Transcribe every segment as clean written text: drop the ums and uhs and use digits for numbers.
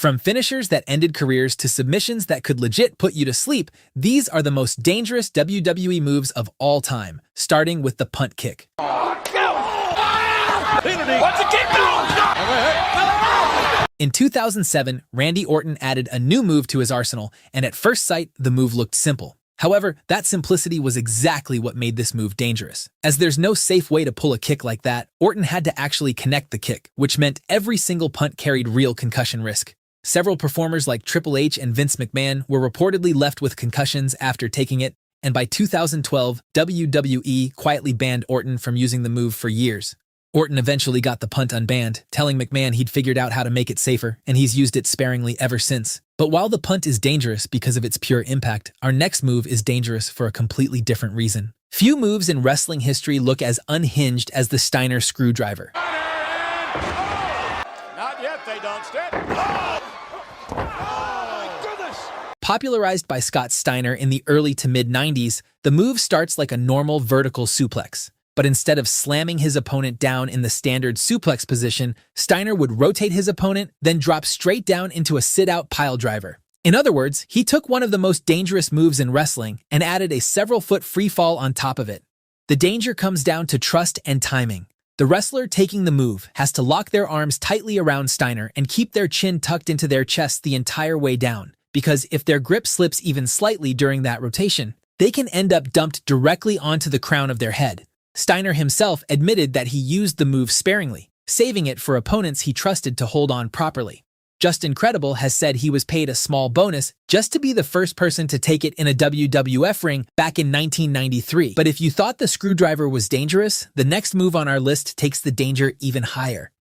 From finishers that ended careers to submissions that could legit put you to sleep, these are the most dangerous WWE moves of all time, starting with the punt kick. In 2007, Randy Orton added a new move to his arsenal, and at first sight, the move looked simple. However, that simplicity was exactly what made this move dangerous. As there's no safe way to pull a kick like that, Orton had to actually connect the kick, which meant every single punt carried real concussion risk. Several performers like Triple H and Vince McMahon were reportedly left with concussions after taking it, and by 2012, WWE quietly banned Orton from using the move for years. Orton eventually got the punt unbanned, telling McMahon he'd figured out how to make it safer, and he's used it sparingly ever since. But while the punt is dangerous because of its pure impact, our next move is dangerous for a completely different reason. Few moves in wrestling history look as unhinged as the Steiner screwdriver. Not yet, they don't stand. Oh, my goodness! Popularized by Scott Steiner in the early to mid-90s, the move starts like a normal vertical suplex. But instead of slamming his opponent down in the standard suplex position, Steiner would rotate his opponent, then drop straight down into a sit-out piledriver. In other words, he took one of the most dangerous moves in wrestling and added a several-foot free fall on top of it. The danger comes down to trust and timing. The wrestler taking the move has to lock their arms tightly around Steiner and keep their chin tucked into their chest the entire way down, because if their grip slips even slightly during that rotation, they can end up dumped directly onto the crown of their head. Steiner himself admitted that he used the move sparingly, saving it for opponents he trusted to hold on properly. Justin Credible has said he was paid a small bonus just to be the first person to take it in a WWF ring back in 1993. But if you thought the screwdriver was dangerous, the next move on our list takes the danger even higher.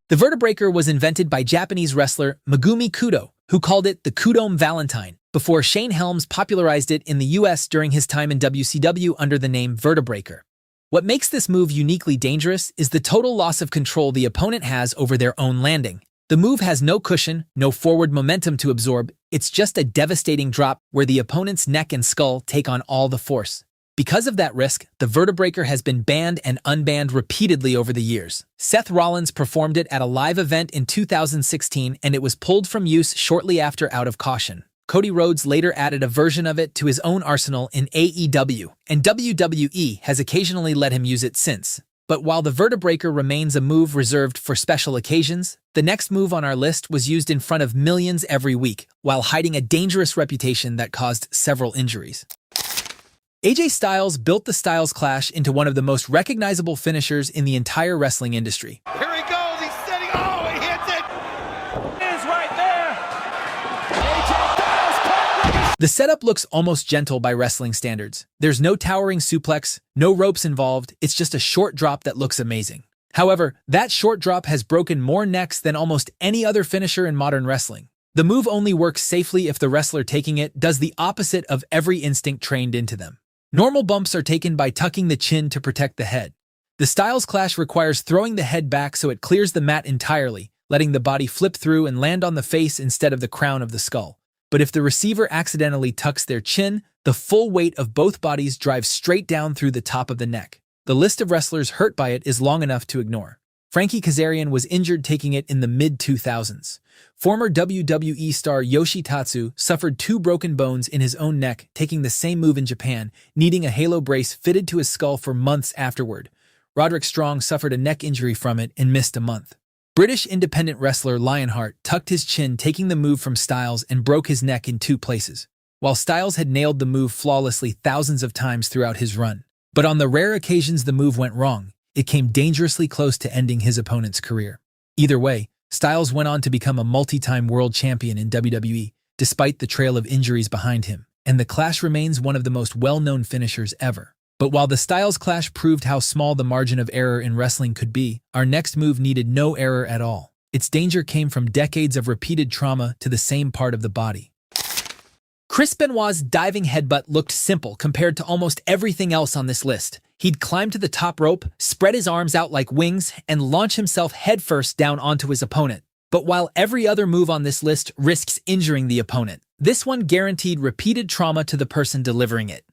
The Vertebreaker was invented by Japanese wrestler Megumi Kudo, who called it the Kudome Valentine, before Shane Helms popularized it in the US during his time in WCW under the name Vertebreaker. What makes this move uniquely dangerous is the total loss of control the opponent has over their own landing. The move has no cushion, no forward momentum to absorb, it's just a devastating drop where the opponent's neck and skull take on all the force. Because of that risk, the Vertebreaker has been banned and unbanned repeatedly over the years. Seth Rollins performed it at a live event in 2016, and it was pulled from use shortly after out of caution. Cody Rhodes later added a version of it to his own arsenal in AEW, and WWE has occasionally let him use it since. But while the Vertebreaker remains a move reserved for special occasions, the next move on our list was used in front of millions every week, while hiding a dangerous reputation that caused several injuries. AJ Styles built the Styles Clash into one of the most recognizable finishers in the entire wrestling industry. Here he goes, he's setting, oh, he hits it! It is right there! AJ Styles. The setup looks almost gentle by wrestling standards. There's no towering suplex, no ropes involved, it's just a short drop that looks amazing. However, that short drop has broken more necks than almost any other finisher in modern wrestling. The move only works safely if the wrestler taking it does the opposite of every instinct trained into them. Normal bumps are taken by tucking the chin to protect the head. The Styles Clash requires throwing the head back so it clears the mat entirely, letting the body flip through and land on the face instead of the crown of the skull. But if the receiver accidentally tucks their chin, the full weight of both bodies drives straight down through the top of the neck. The list of wrestlers hurt by it is long enough to ignore. Frankie Kazarian was injured taking it in the mid-2000s. Former WWE star Yoshitatsu suffered 2 broken bones in his own neck taking the same move in Japan, needing a halo brace fitted to his skull for months afterward. Roderick Strong suffered a neck injury from it and missed a month. British independent wrestler Lionheart tucked his chin taking the move from Styles and broke his neck in 2 places, while Styles had nailed the move flawlessly thousands of times throughout his run. But on the rare occasions the move went wrong, it came dangerously close to ending his opponent's career. Either way, Styles went on to become a multi-time world champion in WWE, despite the trail of injuries behind him, and the Clash remains one of the most well-known finishers ever. But while the Styles Clash proved how small the margin of error in wrestling could be, our next move needed no error at all. Its danger came from decades of repeated trauma to the same part of the body. Chris Benoit's diving headbutt looked simple compared to almost everything else on this list. He'd climb to the top rope, spread his arms out like wings, and launch himself headfirst down onto his opponent. But while every other move on this list risks injuring the opponent, this one guaranteed repeated trauma to the person delivering it.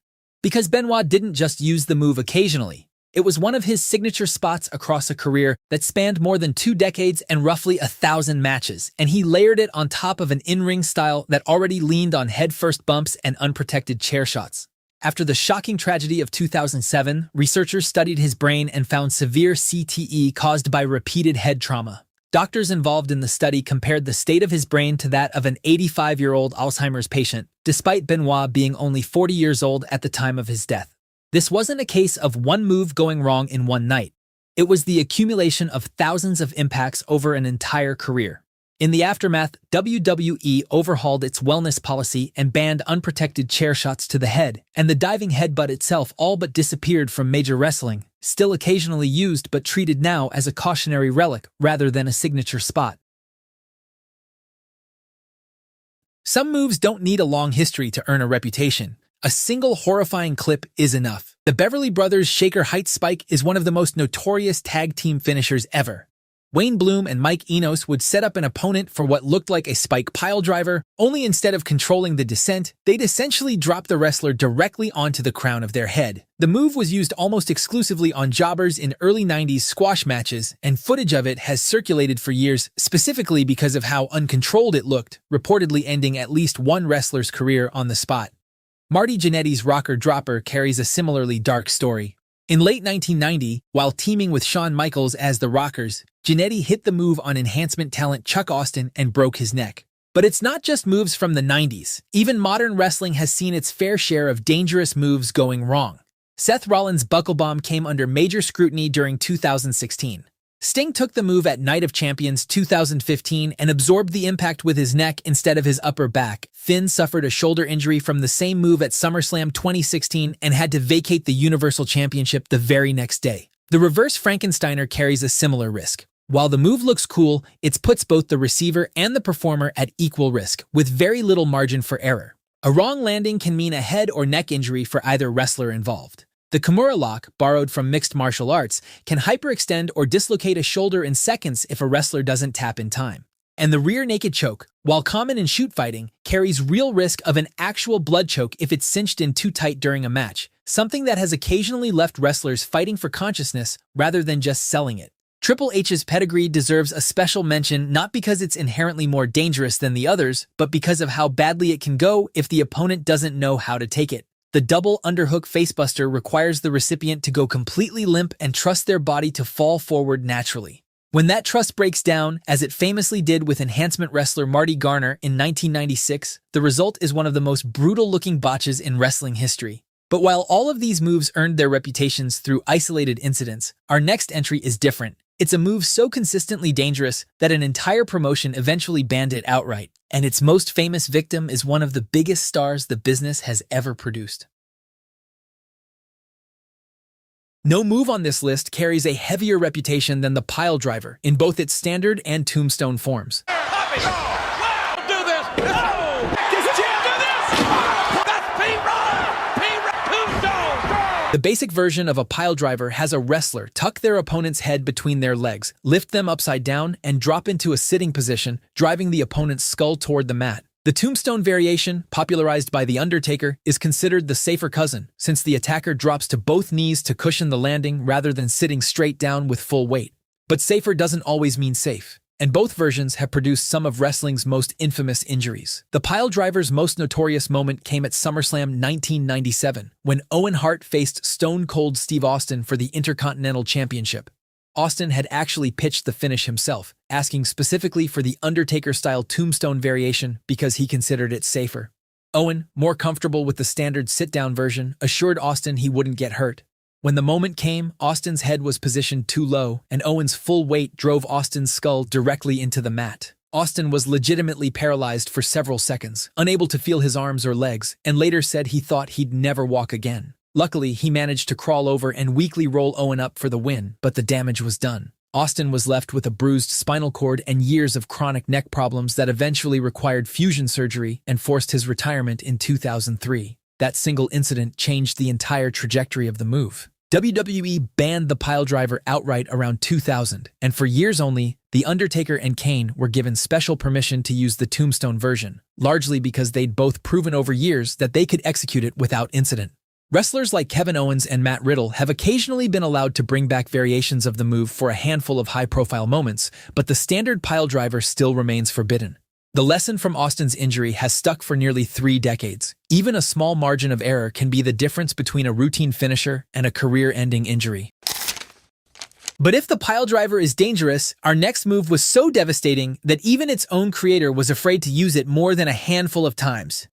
Because Benoit didn't just use the move occasionally. It was one of his signature spots across a career that spanned more than 2 decades and roughly 1,000 matches, and he layered it on top of an in-ring style that already leaned on head-first bumps and unprotected chair shots. After the shocking tragedy of 2007, researchers studied his brain and found severe CTE caused by repeated head trauma. Doctors involved in the study compared the state of his brain to that of an 85-year-old Alzheimer's patient, despite Benoit being only 40 years old at the time of his death. This wasn't a case of one move going wrong in one night. It was the accumulation of thousands of impacts over an entire career. In the aftermath, WWE overhauled its wellness policy and banned unprotected chair shots to the head, and the diving headbutt itself all but disappeared from major wrestling, still occasionally used but treated now as a cautionary relic rather than a signature spot. Some moves don't need a long history to earn a reputation. A single horrifying clip is enough. The Beverly Brothers Shaker Height Spike is one of the most notorious tag team finishers ever. Wayne Bloom and Mike Enos would set up an opponent for what looked like a spike piledriver, only instead of controlling the descent, they'd essentially drop the wrestler directly onto the crown of their head. The move was used almost exclusively on jobbers in early 90s squash matches, and footage of it has circulated for years, specifically because of how uncontrolled it looked, reportedly ending at least one wrestler's career on the spot. Marty Jannetty's Rocker Dropper carries a similarly dark story. In late 1990, while teaming with Shawn Michaels as the Rockers, Jannetty hit the move on enhancement talent Chuck Austin and broke his neck. But it's not just moves from the 90s. Even modern wrestling has seen its fair share of dangerous moves going wrong. Seth Rollins' Buckle Bomb came under major scrutiny during 2016. Sting took the move at Night of Champions 2015 and absorbed the impact with his neck instead of his upper back. Finn suffered a shoulder injury from the same move at SummerSlam 2016 and had to vacate the Universal Championship the very next day. The reverse Frankensteiner carries a similar risk. While the move looks cool, it puts both the receiver and the performer at equal risk, with very little margin for error. A wrong landing can mean a head or neck injury for either wrestler involved. The Kimura lock, borrowed from mixed martial arts, can hyperextend or dislocate a shoulder in seconds if a wrestler doesn't tap in time. And the rear naked choke, while common in shoot fighting, carries real risk of an actual blood choke if it's cinched in too tight during a match, something that has occasionally left wrestlers fighting for consciousness rather than just selling it. Triple H's pedigree deserves a special mention not because it's inherently more dangerous than the others, but because of how badly it can go if the opponent doesn't know how to take it. The double underhook facebuster requires the recipient to go completely limp and trust their body to fall forward naturally. When that trust breaks down, as it famously did with enhancement wrestler Marty Garner in 1996, the result is one of the most brutal-looking botches in wrestling history. But while all of these moves earned their reputations through isolated incidents, our next entry is different. It's a move so consistently dangerous that an entire promotion eventually banned it outright, and its most famous victim is one of the biggest stars the business has ever produced. No move on this list carries a heavier reputation than the piledriver in both its standard and tombstone forms. The basic version of a piledriver has a wrestler tuck their opponent's head between their legs, lift them upside down, and drop into a sitting position, driving the opponent's skull toward the mat. The tombstone variation, popularized by The Undertaker, is considered the safer cousin, since the attacker drops to both knees to cushion the landing rather than sitting straight down with full weight. But safer doesn't always mean safe, and both versions have produced some of wrestling's most infamous injuries. The piledriver's most notorious moment came at SummerSlam 1997, when Owen Hart faced Stone Cold Steve Austin for the Intercontinental Championship. Austin had actually pitched the finish himself, asking specifically for the Undertaker-style tombstone variation because he considered it safer. Owen, more comfortable with the standard sit-down version, assured Austin he wouldn't get hurt. When the moment came, Austin's head was positioned too low, and Owen's full weight drove Austin's skull directly into the mat. Austin was legitimately paralyzed for several seconds, unable to feel his arms or legs, and later said he thought he'd never walk again. Luckily, he managed to crawl over and weakly roll Owen up for the win, but the damage was done. Austin was left with a bruised spinal cord and years of chronic neck problems that eventually required fusion surgery and forced his retirement in 2003. That single incident changed the entire trajectory of the move. WWE banned the piledriver outright around 2000, and for years only, The Undertaker and Kane were given special permission to use the tombstone version, largely because they'd both proven over years that they could execute it without incident. Wrestlers like Kevin Owens and Matt Riddle have occasionally been allowed to bring back variations of the move for a handful of high-profile moments, but the standard piledriver still remains forbidden. The lesson from Austin's injury has stuck for nearly 3 decades. Even a small margin of error can be the difference between a routine finisher and a career-ending injury. But if the piledriver is dangerous, our next move was so devastating that even its own creator was afraid to use it more than a handful of times.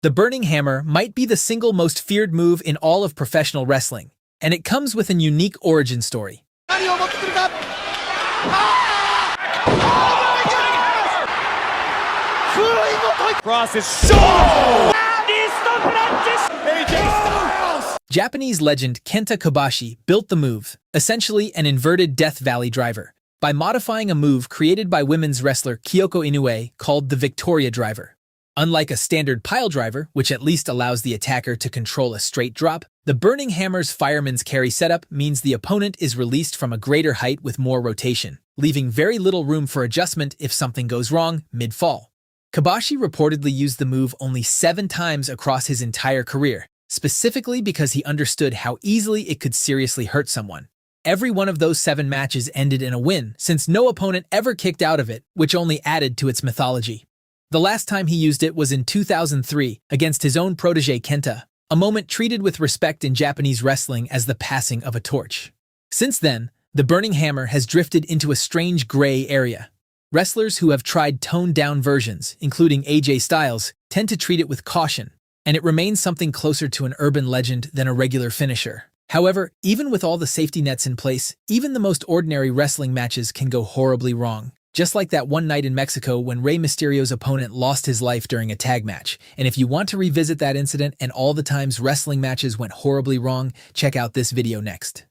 The Burning Hammer might be the single most feared move in all of professional wrestling, and it comes with a unique origin story. Cross is so. Japanese legend Kenta Kobashi built the move, essentially an inverted Death Valley driver, by modifying a move created by women's wrestler Kyoko Inoue called the Victoria Driver. Unlike a standard piledriver, which at least allows the attacker to control a straight drop, the Burning Hammer's fireman's carry setup means the opponent is released from a greater height with more rotation, leaving very little room for adjustment if something goes wrong mid-fall. Kobashi reportedly used the move only 7 times across his entire career, specifically because he understood how easily it could seriously hurt someone. Every one of those 7 matches ended in a win, since no opponent ever kicked out of it, which only added to its mythology. The last time he used it was in 2003 against his own protege Kenta, a moment treated with respect in Japanese wrestling as the passing of a torch. Since then, the Burning Hammer has drifted into a strange gray area. Wrestlers who have tried toned-down versions, including AJ Styles, tend to treat it with caution, and it remains something closer to an urban legend than a regular finisher. However, even with all the safety nets in place, even the most ordinary wrestling matches can go horribly wrong. Just like that one night in Mexico when Rey Mysterio's opponent lost his life during a tag match. And if you want to revisit that incident and all the times wrestling matches went horribly wrong, check out this video next.